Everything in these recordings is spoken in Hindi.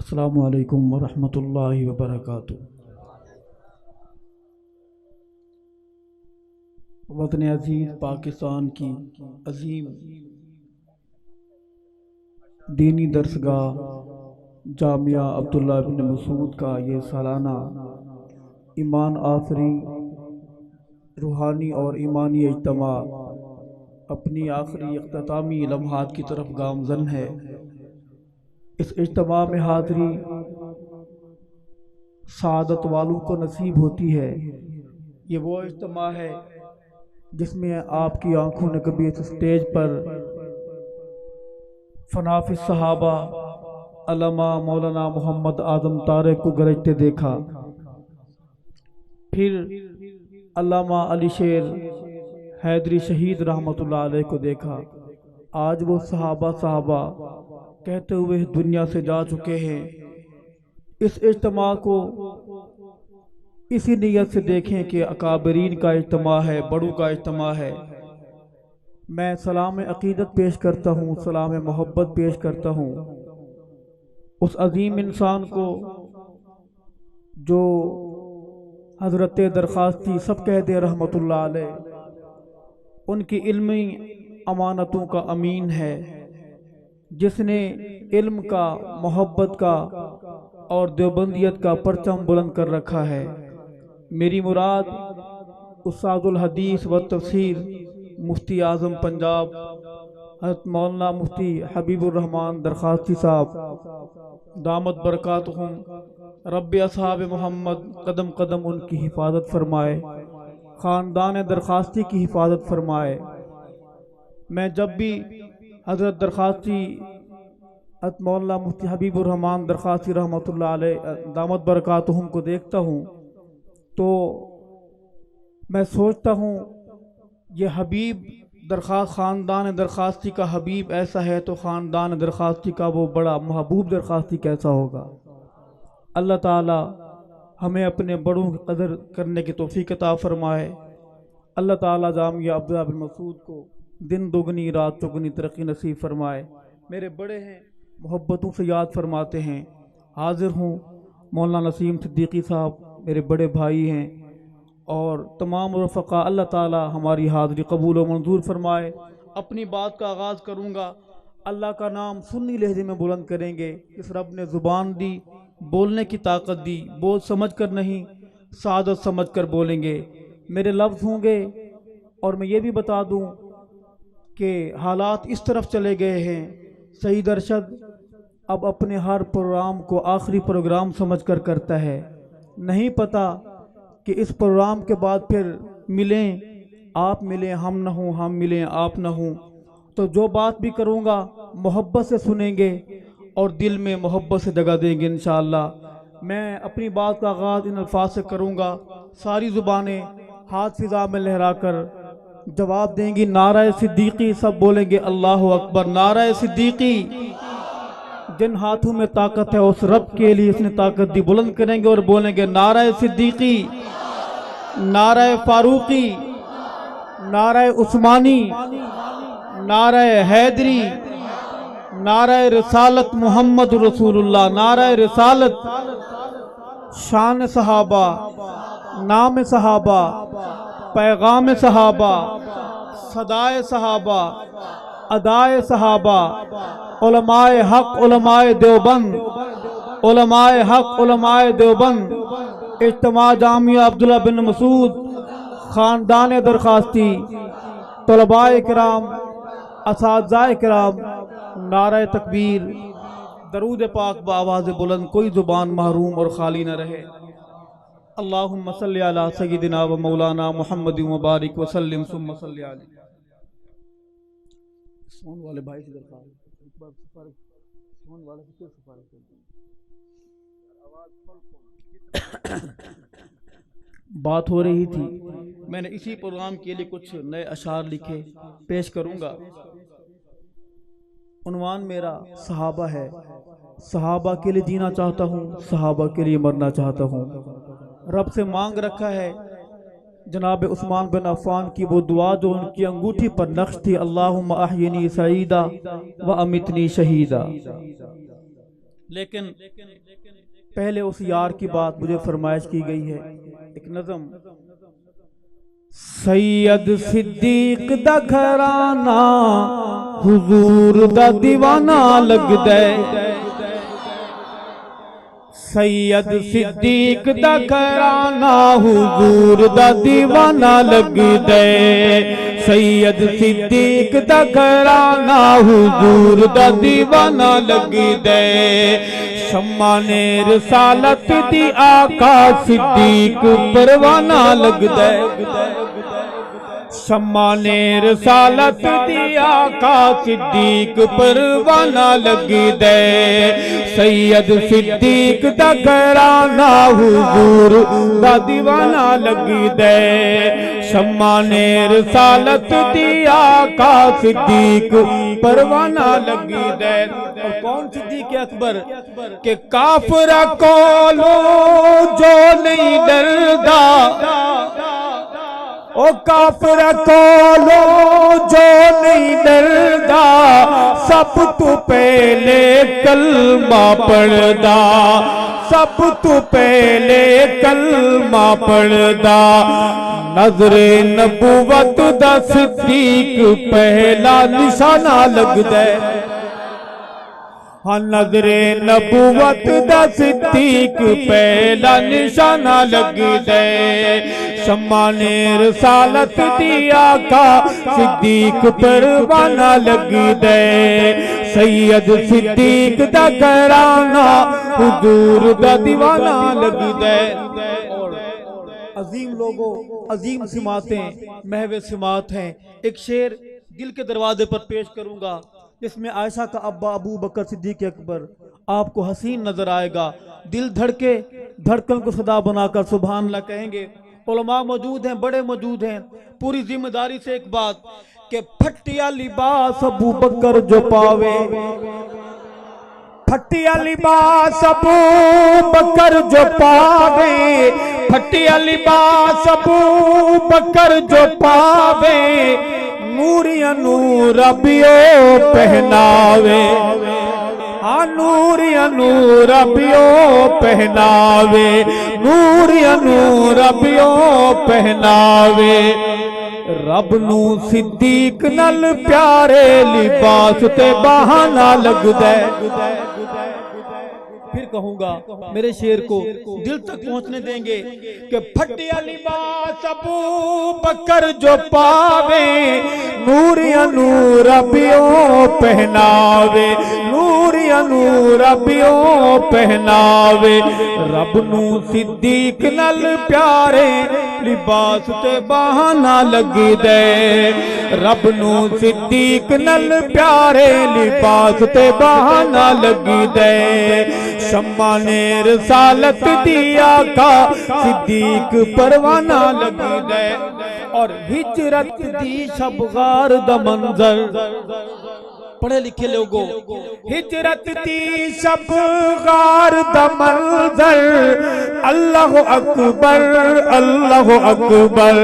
अस्सलामु अलैकुम वरहमतुल्लाहि वबरकातुहू। वतन अजीज़ पाकिस्तान की अजीम दीनी दरसगाह जामिया अब्दुल्ला बिन मसूद का ये सालाना ईमान आफरी रूहानी और ईमानी इज्तिमा अपनी आखिरी इख्तितामी लम्हात की तरफ गामज़न है। इस इज्तिमा में हाज़री सादत वालों को नसीब होती है। ये वो इज्तिमा है जिसमें आपकी आंखों ने कभी इस स्टेज पर फनाफिस सहाबा अल्लामा मौलाना मोहम्मद आजम तारिक को गरजते देखा, फिर अल्लामा अली शेर हैदरी शहीद रहमतुल्लाह अलैह को देखा। आज वो सहाबा कहते हुए इस दुनिया से जा चुके हैं। इस इज्तिमा को इसी नीयत से देखें कि अकाबरीन का इज्तिमा है, बड़ों का इज्तिमा है। मैं सलाम अकीदत पेश करता हूँ, सलाम मोहब्बत पेश करता हूँ उस अजीम इंसान को जो हज़रत दरखास्ती सब कह दे रहमतुल्लाह अलैह उनकी इल्मी अमानतों का अमीन है, जिसने इल्म का, मोहब्बत का और देवबंदियत का परचम बुलंद कर रखा है। मेरी मुराद उस्तादुल हदीस व तफसीर मुफ्ती आज़म पंजाब हज़रत मौलाना मुफ्ती हबीबुर रहमान दरखास्ती साहब दामत बरकातुहुम रब्बे असहाब मोहम्मद कदम कदम उनकी हिफाजत फरमाए, ख़ानदान दरखास्ती की हिफाजत फरमाए। मैं जब भी हज़रत दरखास्ती हज़रत मौलाना मुफ्ती हबीबुर रहमान दरखास्ती रहमतुल्लाह अलैह दामत बरकातुहुम को देखता हूँ तो मैं सोचता हूँ ये हबीब ख़ानदान दरखास्ती का हबीब ऐसा है तो ख़ानदान दरखास्ती का वो बड़ा महबूब दरखास्ती कैसा होगा। अल्लाह ताला हमें अपने बड़ों की कदर करने की तौफीक अता फरमाए। अल्लाह ताला जामिया अब्दुल्ला बिन मसूद को दिन दुगनी रात चौगनी तरक्की नसीब फरमाए। मेरे बड़े हैं, मोहब्बतों से याद फरमाते हैं। हाजिर हूँ मौलाना नसीम सिद्दीकी साहब मेरे बड़े भाई हैं और तमाम रफ़क़ा, अल्लाह ताला हमारी हाज़री कबूल व मंजूर फरमाए। अपनी बात का आगाज़ करूँगा, अल्लाह का नाम सुन्नी लहजे में बुलंद करेंगे। इस रब ने ज़ुबान दी, बोलने की ताकत दी, बोल समझ कर नहीं सादत समझ कर बोलेंगे। मेरे लफ्ज़ होंगे और मैं ये भी बता दूँ कि हालात इस तरफ चले गए हैं, सईद अरशद अब अपने हर प्रोग्राम को आखिरी प्रोग्राम समझकर करता है। नहीं पता कि इस प्रोग्राम के बाद फिर मिलें आप मिलें हम न हों, हम मिलें आप न हों। तो जो बात भी करूँगा मोहब्बत से सुनेंगे और दिल में मोहब्बत से जगह देंगे इंशाअल्लाह। मैं अपनी बात का आगाज़ इन अल्फाज से करूँगा, सारी ज़ुबानें हाथ फिज़ा में लहरा कर जवाब देंगी नारा सिद्दीकी। सब बोलेंगे अल्लाह अकबर। नारा सिद्दीकी। जिन हाथों में ताकत है उस रब के लिए इसने ताकत दी, बुलंद करेंगे और बोलेंगे नारा सिद्दीकी, नारा फारूकी, नारा उस्मानी, नारा हैदरी, नारा रिसालत मोहम्मद रसूलुल्लाह, नारा रिसालत, शान सहाबा, नाम सहाबा, पैगाम सहाबा, सदाए सहाबा, अदाए सहाबा, उलमाए हक उलमाए देवबंद, उलमाए हक उलमाए देवबंद, इज्तिमा जामिया अब्दुल्ला बिन मसूद, ख़ानदान दरखास्ती, तलबाए किराम, असातिज़ाए किराम, नारे तकबीर, दरूद पाक बआवाज़ बुलंद, कोई ज़ुबान महरूम और खाली न रहे। अल्लाहुम्मा सल्ली अला सय्यिदिना व मौलाना मुहम्मदिन व बारिक व सल्लिम सुम्मा सल्ली अलैहि। फोन वाले भाई से दरकार फोन वाले से बात हो रही थी। मैंने इसी प्रोग्राम के लिए कुछ नए अशार लिखे पेश करूंगा। उन्वान मेरा सहाबा है, सहाबा के लिए जीना चाहता हूँ, सहाबा के लिए मरना चाहता हूँ। रब से मांग रखा है जनाब उस्मान बिन अफ़्फ़ान की वो दुआ जो उनकी अंगूठी पर नक्श थी, अल्लाहुम्मा अहयिनी सईदा व अमितनी शहीदा। लेकिन पहले उस यार की बात मुझे फरमाइश की गई है। एक नज़म, सैयद सिद्दीक दा घराना हुजूर दा दीवाना लगदा है। सैयद सिद्दीक दा घराना हुजूर दा दीवाना लगदा है। सैयद सिद्दीक दा घराना हुजूर दा दीवाना लगदा है। शम्माने रिसालत दी आका सिद्दीक परवाना लगदा है। शम्माने रिसालत दी आका सिद्दीक परवाना लगदा है। सैयद सिद्दीक दा घराना हुजूर दा दीवाना लगदा है। शम्माने रिसालत दी आका सिद्दीक परवाना लगदा है। और कौन सिद्दीक अकबर के काफरा कोलो जो नहीं डरदा, ओ काफरा कोलो जो नहीं डरदा, सब तू पहले कलमा पढ़दा, सब तू पहले कलमा पढ़दा। नजरे नबूवत दा सिद्दीक पहला निशाना लगदा है। हाँ, नजरे नबूवत दा सिद्दीक पहला निशाना लगदा है। शम्माने रिसालत दी आका सिद्दीक परवाना लगदा है। सैयद सिद्दीक दा घराना हुजूर दा दीवाना लगदा है। और अजीम लोगों, अजीम सिमातें महवे सिमात हैं। एक शेर दिल के दरवाजे पर पेश करूंगा जिसमें आयशा का अब्बा अबू बकर सिद्दीक अकबर आपको हसीन नजर आएगा। दिल धड़के, धड़कन को सदा बनाकर सुभान अल्लाह कहेंगे। उलमा मौजूद हैं, बड़े मौजूद हैं। पूरी जिम्मेदारी से एक बात कि फटिया लिबास अबू बकर जो पावे, फटिया लिबास अबू बकर जो पावे, फटिया लिबास अबू बकर जो पावे, नूरिया नूर अबियो पहनावे। हाँ, नूरिया नूर अबियो पहनावे, नूरिया नूर अबियो पहनावे। रब नू सिद्दीक नल प्यारे लिबास ते बहाना लगदा है। फिर कहूंगा, मेरे शेर को दिल तक पहुंचने देंगे कि फटिया लिबास अबू बकर जो पावे, नूरिया नूर अबियो पहनावे, नूरिया नूर अबियो पहनावे। रब नू सिद्दीक नल प्यारे लिबास ते बहाना लगदा है। रब नू सिद्दीक नल प्यारे लिबास ते बहाना लगदा है। शम्माने रिसालत दी आका सिद्दीक परवाना लगदा है। और हिजरत दी शबगार दा मंजर, पढ़े लिखे लोगों, हिजरत दी शबगार दा मंजर, अल्लाह अकबर अल्लाह अकबर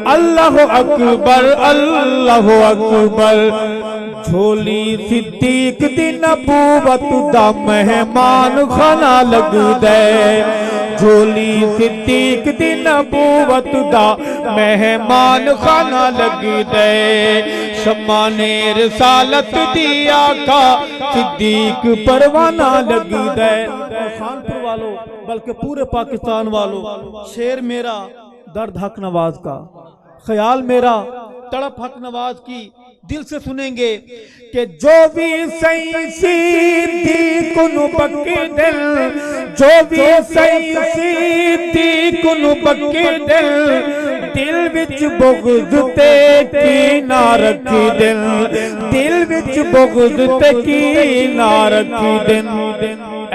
अल्लाह अकबर अल्लाह अकबर। झोली सिद्दीक दी नबूवत दा मेहमान खाना लगदा है। झोली सिद्दीक दी नबूवत दा मेहमान खाना लगदा है। शम्माने रिसालत दी आका सिद्दीक परवाना लगदा है। खानपुर वालों, बल्कि पूरे पाकिस्तान वालों, शेर मेरा दर्द हक नवाज का, ख्याल मेरा तड़प हक नवाज की दिल से सुनेंगे कि जो भी सही सिद्दीक नु बक्के दिल, जो भी सही सिद्दीक नु बक्के दिल, दिल विच बुग़्ज़ ते कीना रखी दिल, दिल विच बुग़्ज़ ते कीना रखी दिल।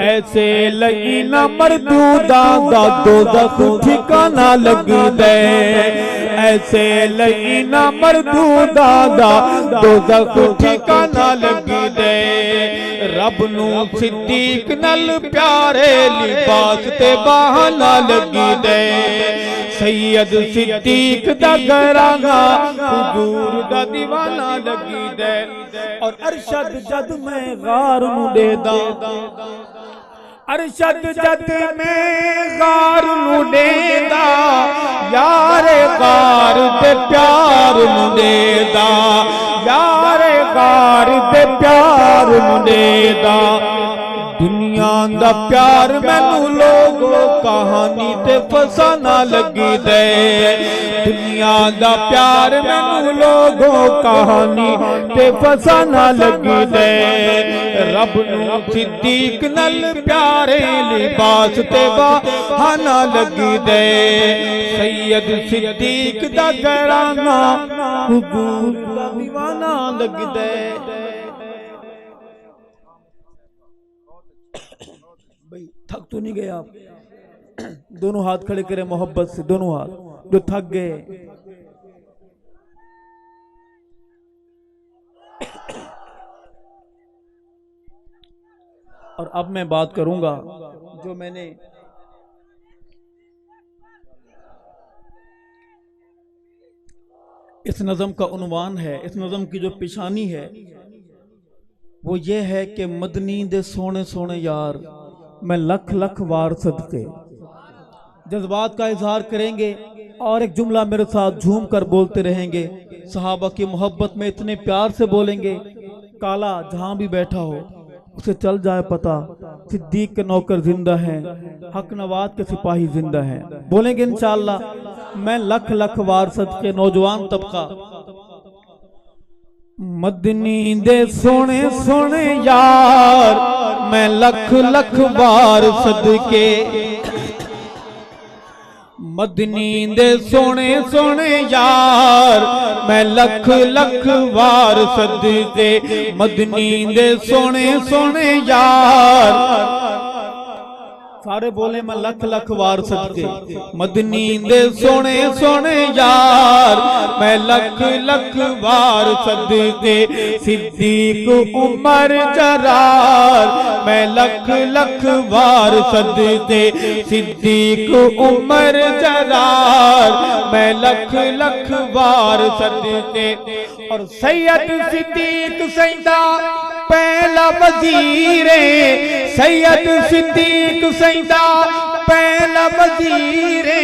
ऐसे लगी ना मरदूदा दा दोज़ख ठिकाना लगदा है। ऐसे लगी ना मरदूदा दा दोज़ख ठिकाना लगदा है। रब नू सिद्दीक नल प्यारे लिबास ते बहाना लगदा है। सैयद सिद्दीक दा घराना हुजूर दा दीवाना लगदा है। और अरशद जद मैं गार नू देदा, अरशद जद मैं गार नू देदा, यारे गार दे प्यार नू देदा, यारे गार दे प्यार नू देदा। दुनिया दा प्यार मैनू लोगो कहानी ते फसाना लगी दे, दुनिया दा प्यार मैनू लोगो कहानी ते फसाना लगी दे। रब नू सिद्दीक नल प्यारे लिबास ते बहाना लगी दे, सैयद सिद्दीक दा घराना हुजूर दा दीवाना लगी दे। भाई थक तो नहीं गए आप? दोनों हाथ खड़े करें मोहब्बत से, दोनों हाथ जो थक गए। और अब मैं बात करूंगा जो मैंने इस नज़म का उन्वान है, इस नज़म की जो पेशानी है वो ये है कि मदनी दे सोने सोने यार मैं लख लख वार सदके। जज्बात का इजहार करेंगे और एक जुमला मेरे साथ झूम कर बोलते रहेंगे। सहाबा की मोहब्बत में इतने प्यार से बोलेंगे, काला जहां भी बैठा हो उसे चल जाए पता, सिद्दीक के नौकर जिंदा हैं, हक नवाज के सिपाही जिंदा हैं। बोलेंगे इंशाअल्लाह। मैं लख लख वार सदके। नौजवान तबका मदनी दे सोने सोने यार मैं लख लख बार सदके, मदनी दे सोने सोने यार मैं लख लख बार सदके, मदनी दे सोने सोने यार। सारे बोले मैं लख लख वार सदके, मदनी दे सोने सोने यार मैं लख लख वार सदके। सिद्दीक उमर जरार मैं लख लख वार सदके, सिद्दीक उमर जरार मैं लख लख वार सदके। और सैयद सिद्दीक सैदा पहला वजीरे, सैयद सिद्दीक सैदा पहला वजीरे,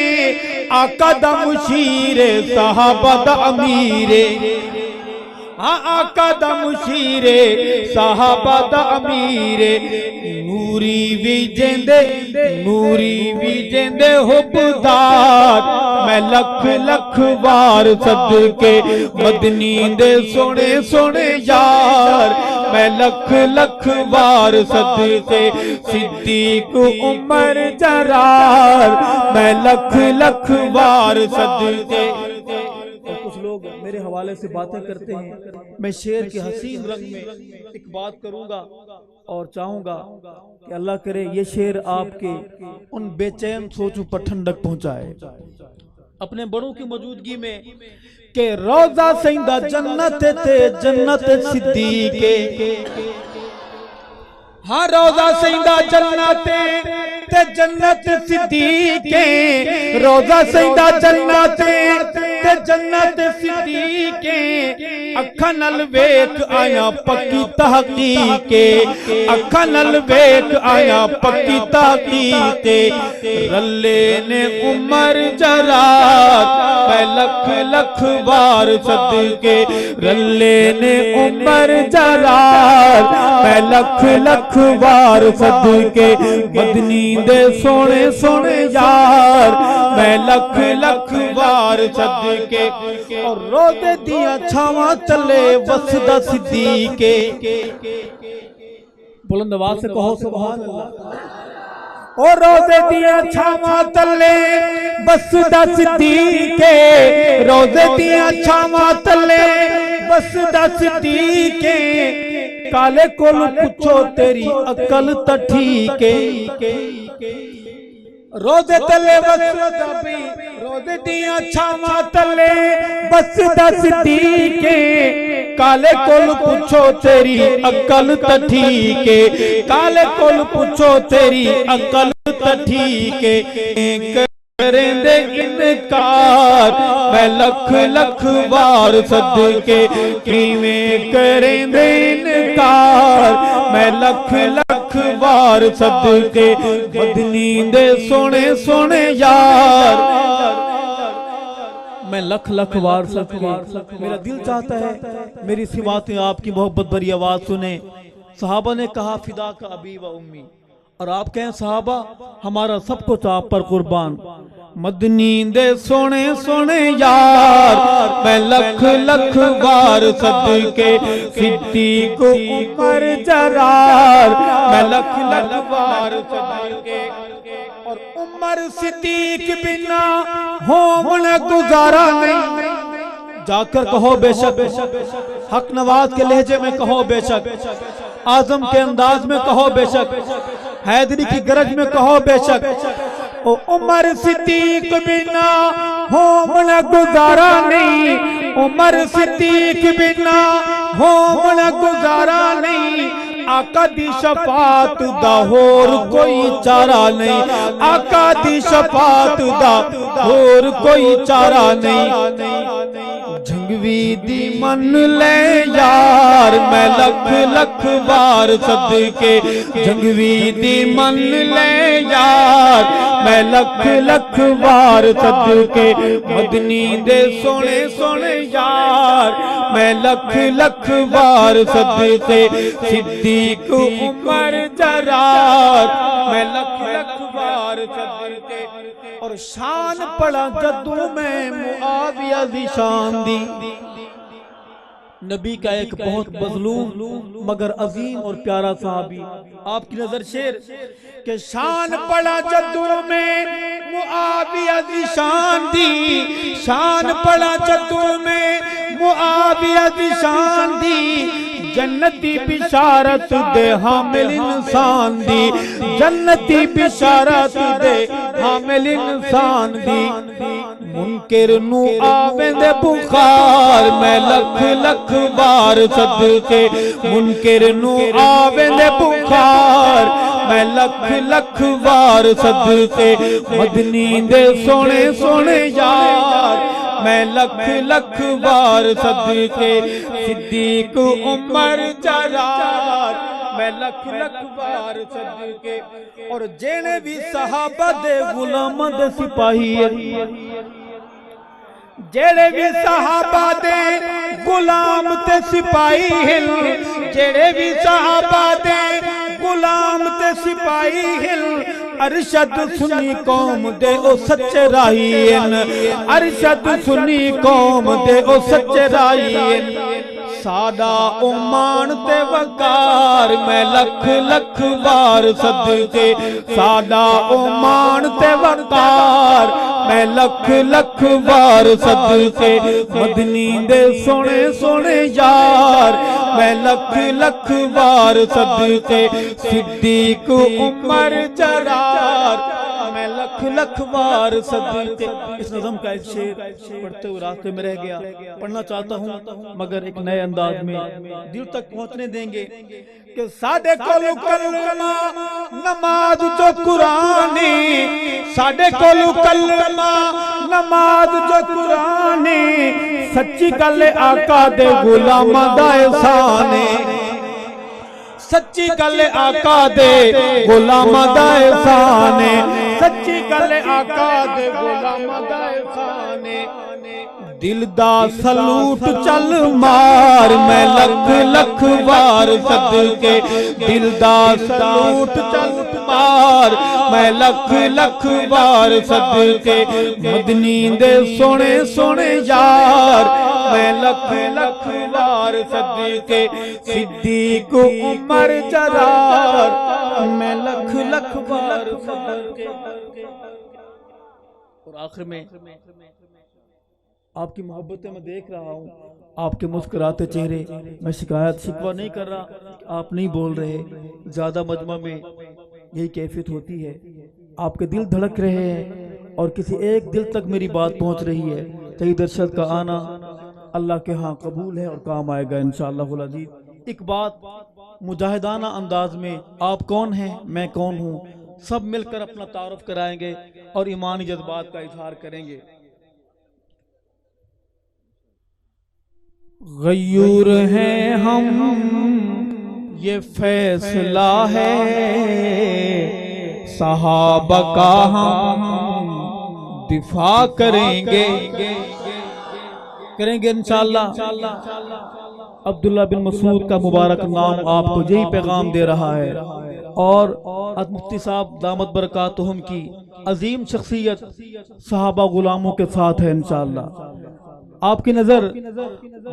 आका दा मुशीरे सहाबा दा अमीरे, हाँ आका दा मुशीरे सहाबा दा अमीरे। नूरी भी जेंदे, नूरी भी जेंदे हुब्बदार मैं लख लख वार सदके, मदनी दे सोने सोने यार मैं लख लख वार सदके। सिद्दीक उमर जरार मैं लख लख वार सदके। और कुछ लोग मेरे हवाले से बातें करते हैं, मैं शेर के हसीन रंग में एक बात करूंगा और चाहूंगा कि अल्लाह करे ये शेर आपके उन बेचैन सोचों पर ठंडक पहुंचाए अपने बड़ों की मौजूदगी में। के रोजा सैंदा जन्नत ते जन्नत सिद्दीके, हाँ रोजा सैंदा जन्नत ते जन्नत सिद्दीके, रोजा सैंदा जन्नत ते जन्नत सिद्दीके। अखा नल वेख आया पक्की तहकीके, अखा नल वेख आया पक्की तहकीके। रल्ले ने उमर जरार मैं लख लख वार सदके, रल्ले ने उमर जरार मैं लख लख वार सदके। मदनी दे सोने सोने यार मैं लख लख वार सदके। और रोज़े दिया छावां चले वसदा सिद्दीके, बुलंद आवाज से कहो सुभान अल्लाह। और रोज़े दिया छावां तले वसदा सिद्दीके, रोज़े दिया छावां तले वसदा सिद्दीके। काले कोल पूछो तेरी अकल त ठीक है, रोज़े तले वसदा भी रोज़े दिया छावां तले वसदा सिद्दीके। काले कोल पूछो तेरी अकल त ठीक है, काले कोल पूछो तेरी अकल त ठीक है। करेंदे इनकार मैं लख लख वार सदके किवें करेंदे इनकार मैं लख लख वार सदके मदनी दे सोने सोने यार मैं लख लख वार सदके। मेरा दिल चाहता है मेरी सी बातें आपकी मोहब्बत भरी आवाज सुने। सहाबा ने कहा फिदा का अबी व उम्मी, और आप कहें सहाबा हमारा सब कुछ आप पर कुर्बान। मदनी दे सोने सोने यार मैं लख लख बार सदके सिद्दीक उमर जरार मैं लख लख बार सदके। और उमर सिद्दीक बिना होमन गुजारा नहीं। जाकर कहो बेशक, हक नवाज के लहजे में कहो बेशक, आजम के अंदाज में कहो बेशक, हैदरी की गरज में कहो बेशक। ओ उमर सिद्दीक बिना होमन गुजारा नहीं, उमर सिद्दीक बिना होमन गुजारा नहीं। आका दी शफात दा होर कोई चारा नहीं, आका दी शफात दा होर कोई चारा नहीं। जंगवी दी मन ले यार मैं लख लख बार सदके जंगवी दी मन ले यार मैं लख लख बार सदके मदनी दे सोने सोने यार मैं लख लख बार सदके सिद्दीक उमर जरार मैं लख लख बार सदके। और शान पड़ा जद्दू में मुआविया दी शान दी। नबी का एक बहुत मजलूम मगर अजीम और प्यारा सहाबी, आपकी नजर शेर के शान पड़ा जद्दू में मुआविया दी शान दी। शान पड़ा जद्दू में मुआविया दी शान दी। जन्नती बिशारत दे हामिल इंसान दी, जन्नती बिशारत दे हामिल इंसान दी। मुनकिर नू आवेंदे बुखार मैं लख लख बार सदके मुनकिर नू आवेंदे बुखार मैं लख लख बार सदके मदनी दे सोने सोने यार मैं लख लख बार सदके सिद्दीक उमर जरार मैं लख लख बार सदके। और जेने भी सहाबा दे गुलाम दे सिपाही जेड़े भी सहाबा दे गुलाम ते सिपाही हिल जेड़े भी सहाबा दे गुलाम ते सिपाही हिल अरशद सुन्नी कौम दे ओ सच्चे राही अरशद सुन्नी कौम दे ओ सच्चे राही। साडा उमान ते वकार मैं लख लख बार सदके साडा उमान ते वकार मैं लख लख बार सदके मदनी दे सोने सोने यार मैं लख लख बार सदके सिद्दीक उमर जरार मैं लख लख बार सदके। इस नज़म का एक शेर पढ़ते हुए रास्ते में रह गया, पढ़ना चाहता हूँ मगर एक नए अंदाज में दिल तक पहुँचने देंगे कि साडे कोलू कलमा नमाज जो कुरानी साडे कोलू कलमा नमाज जो कुरानी सच्ची गल आका दे गुलामां दा एहसान सच्ची गल आका दे गुलामां दा एहसान सच्ची गल आका दे गुलामां दा एहसान। दिल दा सलूट चल मार मैं लख लख बार सदके दिल दा सलूट चल मार मैं लख लख बार सदके मदनी दे सोने सोने यार मैं लख लख बार सदके सिद्दीक उमर जरार मैं लख लख बार सदके। और आखिर में आपकी मोहब्बतें मैं देख रहा हूँ, आपके मुस्कुराते चेहरे, मैं शिकायत शिकवा नहीं कर रहा, आप नहीं बोल रहे, ज़्यादा मजमा में यही कैफियत होती है। आपके दिल धड़क रहे हैं और किसी एक दिल तक मेरी बात पहुँच रही है। सईद अरशद का आना अल्लाह के यहाँ कबूल है और काम आएगा इंशाअल्लाह अज़ीज़। एक बात मुजाहिदाना अंदाज में, आप कौन हैं मैं कौन हूँ, सब मिलकर अपना तारुफ कराएंगे और ईमानी जज्बात का इजहार करेंगे। गयूर हैं हम, ये फैसला है, सहाबा का हम दिफा करेंगे इंशाअल्लाह। अब्दुल्ला बिन मसूद का मुबारक नाम आपको यही पैगाम दे रहा है और मुफ्ती साहब दामत बरकातुहुम की अजीम शख्सियत सहाबा गुलामों के साथ है इंशाअल्लाह। आपकी नजर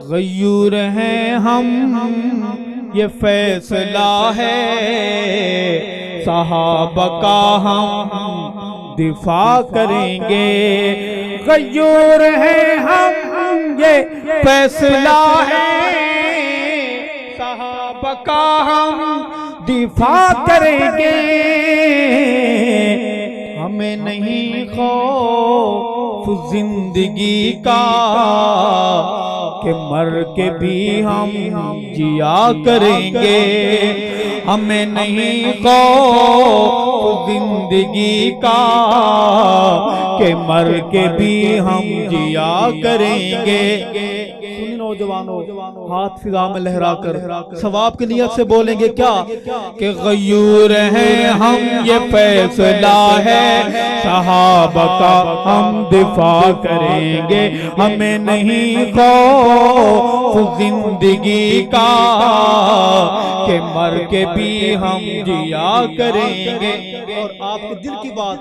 गयूर हैं हम, ये फैसला है, सहाबा का हम दिफा करेंगे। गयूर हैं हम, ये फैसला है, सहाबा का हम दिफा करेंगे। हमें नहीं खौफ जिंदगी का कि मर के भी हम जिया करेंगे। हमें नहीं खौफ जिंदगी का कि मर के भी हम जिया करेंगे। नौजवानों हाथ फिजा में लहराकर सवाब की नियत से बोलेंगे क्या कि गयूर हैं हम, ये फैसला है, सहाबा का हम दिफा करेंगे। हमें नहीं खौफ जिंदगी का कि मर के भी हम जिया करेंगे। और आपके दिल की बात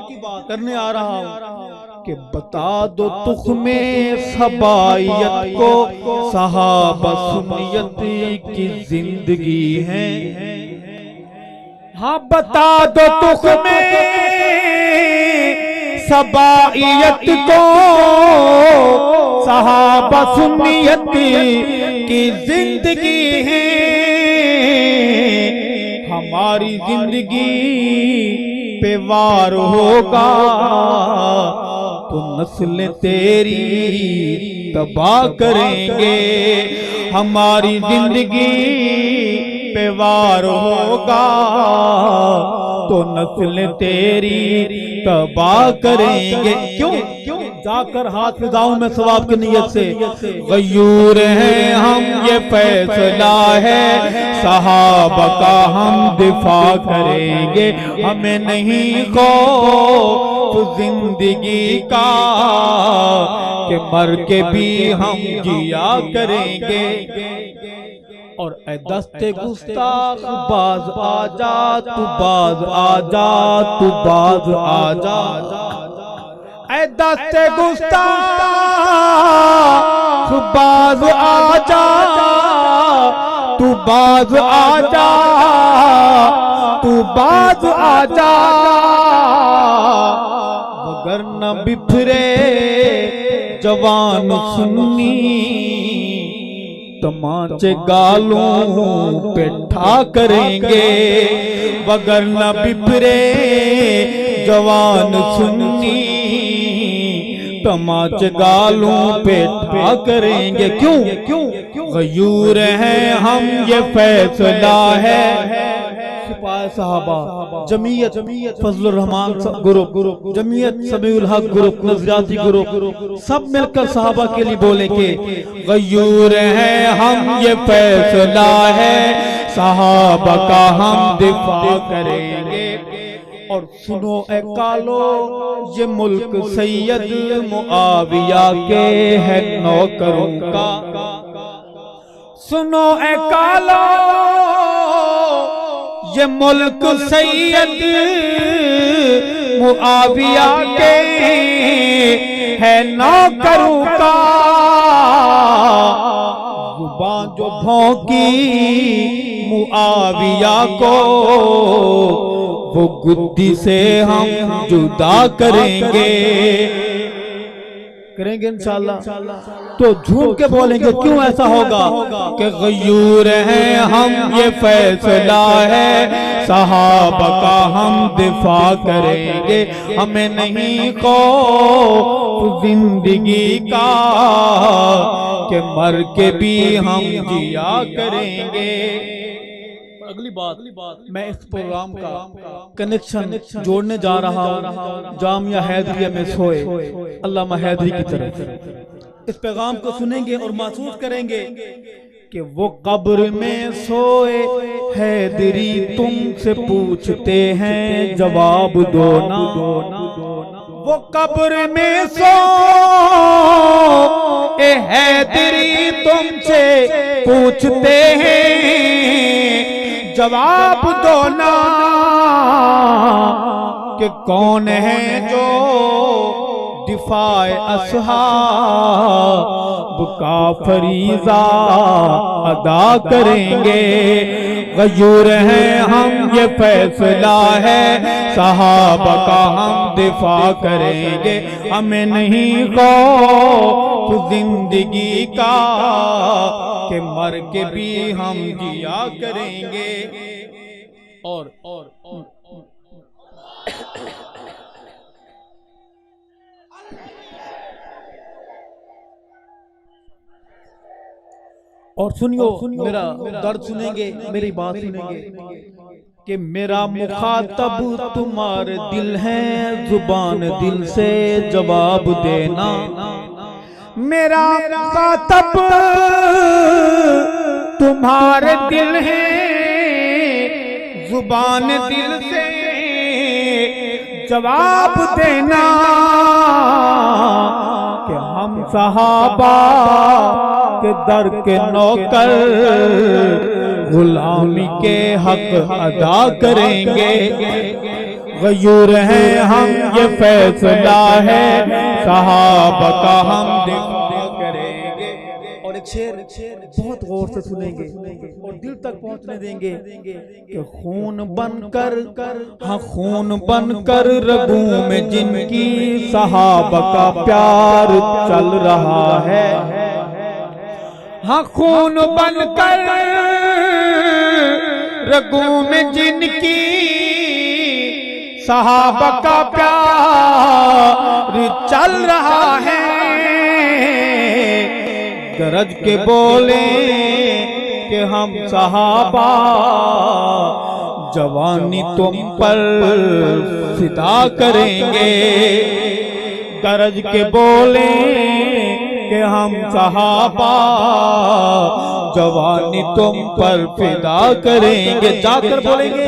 करने आ रहा हूं कि बता दो तुख्मे सबायत को, सहाबा सुन्नियत की जिंदगी है। हाँ बता दो तुख्मे सबायत को, सहाबा सुन्नियत की जिंदगी है। हमारी जिंदगी पे वार होगा तो नस्ल तेरी तबाह करेंगे। हमारी जिंदगी पे वार होगा तो नस्ल तेरी तबाह करेंगे। क्यों जाकर हाथ फिजाओं में सवाब की नियत से गयूर हैं हम, ये फैसला है, सहाबा का हम दिफा करेंगे। हमें नहीं खौफ जिंदगी का कि मर के भी हम जिया करेंगे। और ए दस्ते गुस्ताख बाज आजा, तू बाज आजा, तू बाज आजा। ऐ दस्ते गुस्ताख बाज आजा, तू बाज आजा, तू बाज आजा। मगर न बिफरे जवान सुन्नी, तमाचे गालों पे ठा करेंगे। मगर न बिफरे जवान सुन्नी, तमाचे गालों पे ठा करेंगे। क्यों गयूर हैं हम, ये फैसला है। सिपाही साहबा जमीयत फजलुर रहमान ग्रुप, जमीयत समीउल हक ग्रुप, नजराती ग्रुप, सब मिलकर साहबा के लिए बोले कि गयूर हैं हम, ये फैसला है, साहबा का हम दिफा करेंगे। और सुनो ए कालो, ये मुल्क सैयद मुआविया के है नौकरों का। सुनो ए कालो, ये मुल्क सैयद मुआविया के है नौकरों का। जुबान जो भौंकी मुआविया को, वो गुद्दी से हम जुदा करेंगे इंशाअल्लाह। तो झूम के बोलेंगे क्यों ऐसा होगा कि गयूर हैं हम, ये फैसला है, सहाबा का हम दिफा करेंगे। हमें नहीं खौफ जिंदगी का कि मर के भी हम जिया करेंगे। अगली बात मैं इस प्रोग्राम का कनेक्शन जोड़ने जा रहा हूँ जामिया हैदरिया में सोए अल्लामा हैदरी की तरफ। इस पैगाम को सुनेंगे और महसूस करेंगे कि वो कब्र में सोए हैदरी तुमसे पूछते हैं जवाब दो ना। वो कब्र में सोए हैदरी तुमसे पूछते हैं जवाब दो ना कि कौन है जो दिफाए अस्हाब का फरीज़ा अदा करेंगे। गयूर हैं हम ये फैसला है सहाबा का हम दिफा करेंगे। हमें नहीं खौफ जिंदगी का कि मर के भी हम जिया करेंगे। और सुनियो मेरा दर्द सुनेंगे, मेरी बात सुनेंगे कि मेरा मुखातब तुम्हारे दिल है, जुबान दिल से जवाब देना। मेरा मुखातब तुम्हारे दिल है, जुबान दिल से जवाब देना कि हम सहाबा के दर के नौकर गुलामी के हक अदा करेंगे। गयूर हैं हम ये फैसला है सहाबा का हम दिफा करेंगे। और एक शेर बहुत गौर से सुनेंगे और दिल तक पहुंचने देंगे कि खून बनकर, हाँ खून बनकर रगों में जिनकी सहाबा का प्यार चल रहा है। हाँ खून बनकर रगों में जिनकी सहाबा का प्यार चल रहा है। गरज के बोले कि हम सहाबा जवानी तुम पर फिदा करेंगे। गरज के बोले कि हम सहाबा जवानी तुम पर फिदा करेंगे। जाकर बोलेंगे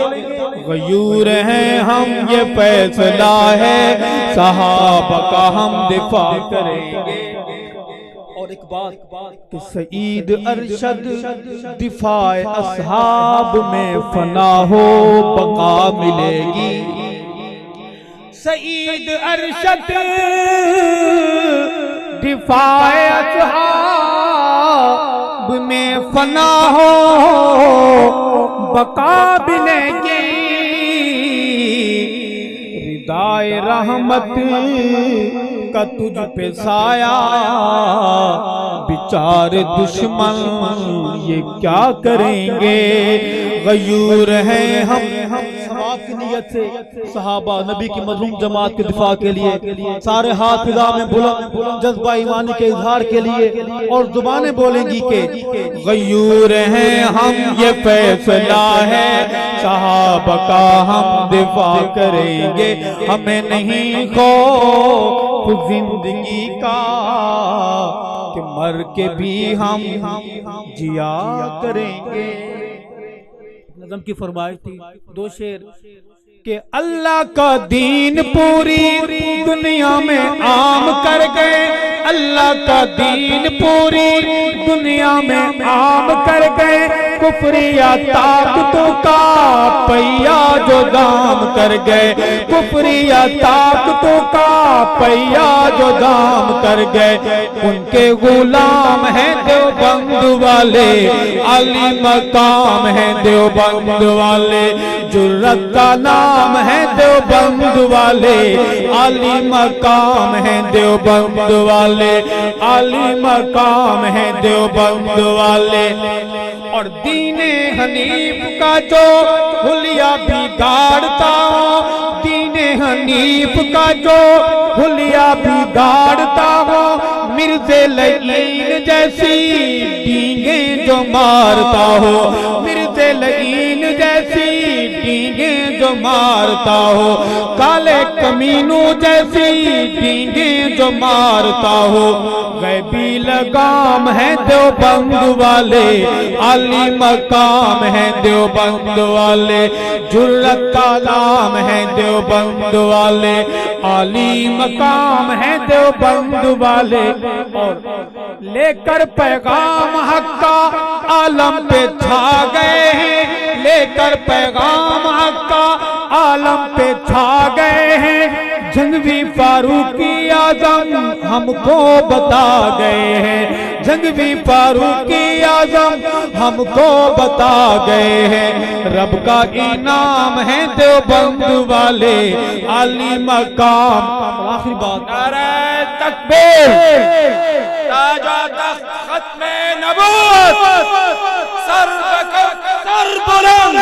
गयूर हैं हम ये फैसला है सहाबा का हम दिफा करेंगे। और एक बात कि सईद अरशद दिफाए अस्हाब में फना हो बका मिलेगी। सईद अरशद दिफाए अस्हाब में फना हो बका मिलेगी। रिदाए रहमत का तुझ पे साया बेचारे दुश्मन ये क्या करेंगे। गयूर हैं हम की नियत से सहाबा नबी की मजलूम जमात के दिफा के लिए सारे हाथ फिजा में बुलंद जज्बा ईमानी के इजहार के लिए और जुबानें बोलेंगी कि गयूर हैं हम ये फैसला है सहाबा का हम दिफा करेंगे। हमें नहीं खौफ जिंदगी का कि मर के भी हम जिया करेंगे। नज़म की फरमाइश थी दो शेर कि अल्लाह का दीन पूरी दुनिया में आम कर गए। अल्लाह का दीन पूरी दुनिया में आम कर गए। कुफरिया ताकतों का पहिया जो दाम कर गए। कुफरिया ताकतों का पहिया जो दाम कर गए। उनके गुलाम हैं देवबंद वाले, अली मकाम है देवबंद वाले। जुर्रत का नाम है देवबंद वाले, अली मकाम है देवबंद वाले। अली मकाम है देवबंद वाले। और दीने हनीफ का जो हुलिया बिगाड़ता हो, दीने हनीफ का जो हुलिया बिगाड़ता हो, मिर्ज़े लगीन जैसी डींगे जो मारता हो, मिर्ज़े लगीन डींगे जो मारता हो, काले कमीनों जैसी डींगे जो मारता हो। गैबी लगाम है देवबंद वाले, आली मकाम है देवबंद वाले, जुर्रत का नाम है देवबंद वाले, आली मकाम है देवबंद वाले। और लेकर पैगाम हक का आलम पे छा गए हैं, लेकर पैगाम हक का आलम पे छा गए हैं। जंगवी फारूकी आजम हमको बता गए हैं, जंगवी फारूकी आजम हमको बता गए हैं। रब का इनाम है देवबंद वाले, आली मकाम। आखिरी बात, नारे तकबीर, ताजा तख्त खत्मे नबूवत, सर बुलंद, सर बुलंद,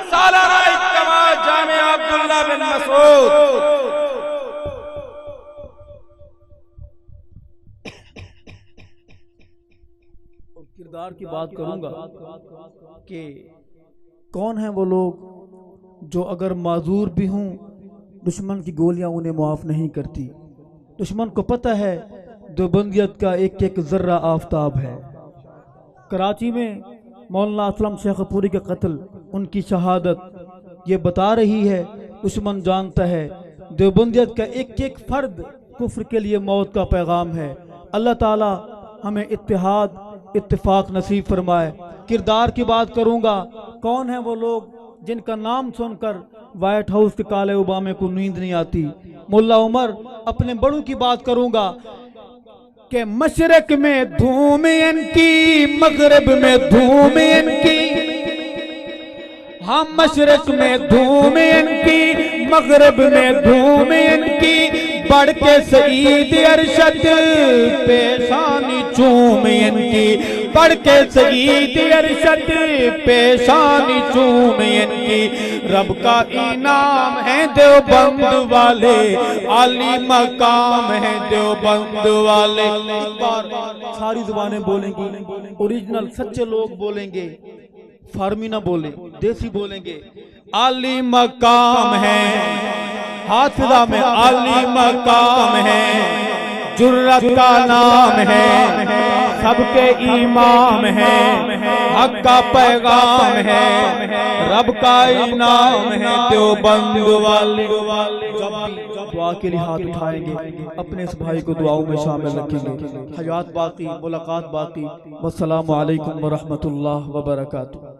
सालाना इज्तिमा जामिया अब्दुल्ला बिन मसूद। किरदार की बात करूंगा कि कौन है वो लोग जो अगर माजूर भी हों, दुश्मन की गोलियां उन्हें माफ नहीं करती। दुश्मन को पता है देवबंदियत का एक एक जर्रा आफताब है। कराची में मौलाना असलम शेखपुरी का कत्ल, उनकी शहादत ये बता रही है, दुश्मन जानता है देवबंदियत का एक एक फर्द कुफ्र के लिए मौत का पैगाम है। अल्लाह ताला हमें इत्तेहाद इत्तेफाक नसीब फरमाए। किरदार की बात करूंगा, कौन है वो लोग जिनका नाम सुनकर व्हाइट हाउस के काले उबामे को नींद नहीं आती। मुल्ला उमर, अपने बड़ों की बात करूंगा कि मशरक में धूम इनकी, मगरिब में धूम इनकी, हाँ मशरक में धूम इनकी, मगरिब में धूम इनकी, बढ़ के सईद अरशद पेशानी चूम इनकी, बढ़ के सईद अरशद पेशानी चूम इनकी। रब का इनाम है देवबंद वाले, आली मकाम है देवबंद वाले। सारी जुबानें बोलेंगी, ओरिजिनल सच्चे लोग बोलेंगे, फार्मी ना बोले, देसी बोलेंगे। आली मकाम है, हाफिजा में आली मकाम है, जुर्रत का नाम है, सबके इमाम है, हक का पैगाम है, रब का इनाम है देवबंद वाले। दुआ के लिए हाथ उठाएंगे, अपने इस भाई को दुआओं में शामिल रखेंगे। हयात बाकी, मुलाकात बाकी। वस्सलामु अलैकुम व रहमतुल्लाह व बरकातुहू।